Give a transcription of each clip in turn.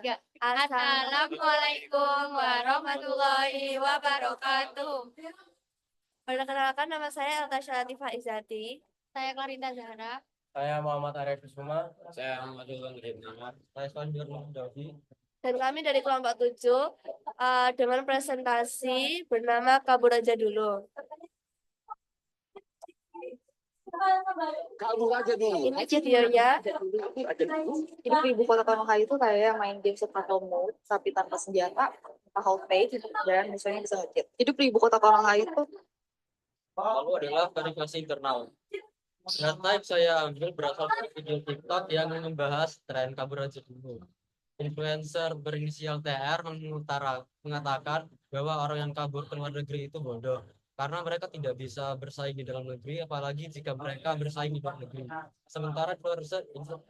3. Assalamualaikum warahmatullahi wabarakatuh. Perkenalkan, nama saya Eltasya Latifah Izzati. Saya Clarita Zahra. Saya Muhammad Arif Kusuma. Saya Ahmad Muhammad. Saya Sonjur Mahdawi. Dan kami dari kelompok 7 dengan presentasi bernama Kabur Aja Dulu. Kabur aja dulu. Ini videonya. Hidup di ibu kota Tanah itu kayak main game survival mode, tapi tanpa senjata, tanpa health page, dan misalnya bisa nge-cheat. Hidup di ibu kota Tanah itu Lalu adalah verifikasi internal. Data yang saya ambil berasal dari video TikTok yang membahas tren kabur aja dulu. Influencer berinisial TR mengatakan bahwa orang yang kabur ke luar negeri itu bodoh karena mereka tidak bisa bersaing di dalam negeri, apalagi jika mereka bersaing di luar negeri. Sementara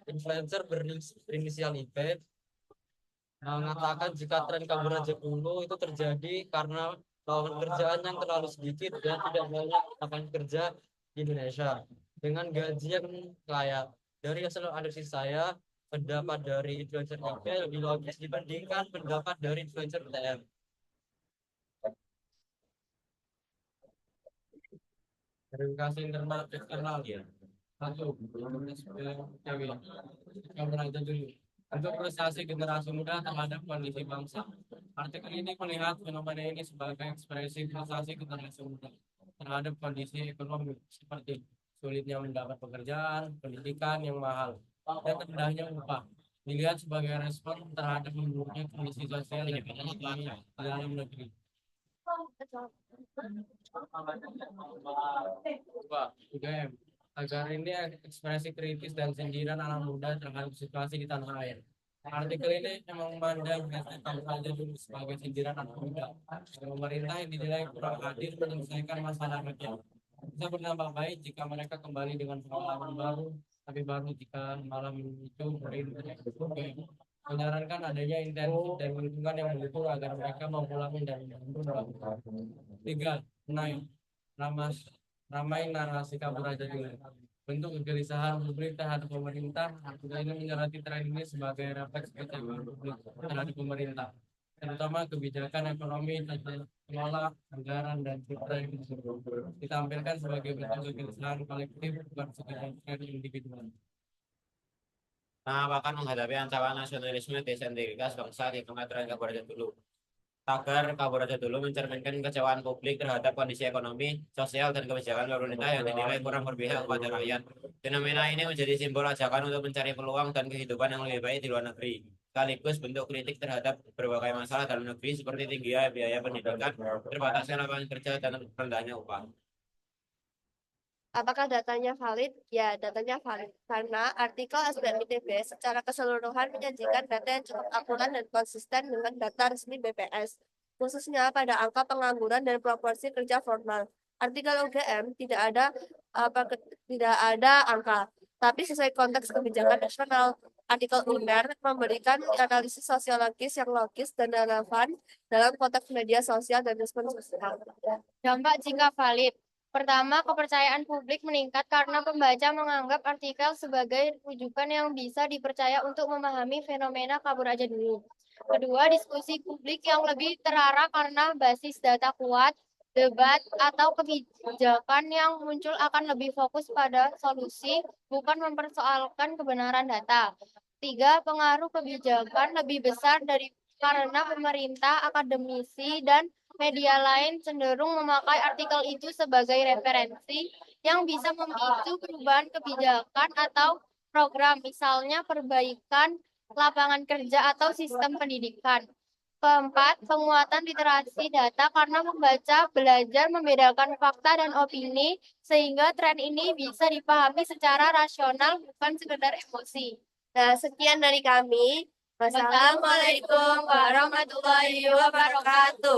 influencer berinisial IP mengatakan jika tren kabur aja dulu itu terjadi karena lawan kerjaan yang terlalu sedikit dan tidak banyak lapangan kerja di Indonesia dengan gaji yang layak. Dari hasil analisis saya, pendapat dari influencer IP lebih logis dibandingkan pendapat dari influencer TM. Verifikasi internal eksternal ya. Satu, kabur aja dulu. Untuk prestasi generasi muda terhadap kondisi bangsa. Artikel ini melihat fenomena ini sebagai ekspresi prestasi generasi muda terhadap kondisi ekonomi seperti sulitnya mendapat pekerjaan, pendidikan yang mahal, dan rendahnya upah. Dilihat sebagai respon terhadap menurunnya kondisi sosial dan ekonomi di dalam negeri. Dua, 3M. Agar ini ekspresi kritis dan sindiran anak muda terhadap situasi di tanah air. Artikel ini memang memandang kabur aja dulu sebagai sindiran anak muda. Pemerintah yang dinilai kurang hadir menyelesaikan masalah rakyat. Bisa berdampak baik jika mereka kembali dengan pengalaman baru, tapi baru jika malam itu berintegrasi. Menyarankan adanya intensif dan lingkungan yang mendukung agar mereka mau pulang dan membangun. 3. Ramai narasi kabur aja dulu. Bentuk kegelisahan publik terhadap pemerintah. Artikel ini menyoroti tren ini sebagai refleks kecewaan publik terhadap pemerintah, terutama kebijakan ekonomi, tata kelola, anggaran, dan citra yang ditampilkan sebagai bentuk kegelisahan kolektif bukan sekedar tren individual. Nah, bahkan menghadapi ancaman nasionalisme, desentralitas bangsa di tengah tren kabur aja dulu. Tagar kabur aja dulu mencerminkan kecewaan publik terhadap kondisi ekonomi, sosial, dan kebijakan pemerintah yang dinilai kurang berpihak kepada rakyat. Fenomena ini menjadi simbol ajakan untuk mencari peluang dan kehidupan yang lebih baik di luar negeri. Sekaligus bentuk kritik terhadap berbagai masalah dalam negeri seperti tingginya biaya pendidikan, terbatasnya lapangan kerja, dan rendahnya upah. Apakah datanya valid? Ya, datanya valid karena artikel SBM-ITB secara keseluruhan menyajikan data yang cukup akurat dan konsisten dengan data resmi BPS, khususnya pada angka pengangguran dan proporsi kerja formal. Artikel UGM tidak ada angka, tapi sesuai konteks kebijakan nasional. Artikel UNER memberikan analisis sosiologis yang logis dan relevan dalam konteks media sosial dan respon sosial. Dampak jika valid. Pertama, kepercayaan publik meningkat karena pembaca menganggap artikel sebagai rujukan yang bisa dipercaya untuk memahami fenomena kabur aja dulu. Kedua, diskusi publik yang lebih terarah karena basis data kuat, debat atau kebijakan yang muncul akan lebih fokus pada solusi, bukan mempersoalkan kebenaran data. Tiga, pengaruh kebijakan lebih besar karena pemerintah, akademisi, dan media lain cenderung memakai artikel itu sebagai referensi yang bisa memicu perubahan kebijakan atau program, misalnya perbaikan lapangan kerja atau sistem pendidikan. Keempat, penguatan literasi data karena membaca belajar membedakan fakta dan opini, sehingga tren ini bisa dipahami secara rasional, bukan sekedar emosi. Nah, sekian dari kami. Wassalamualaikum warahmatullahi wabarakatuh.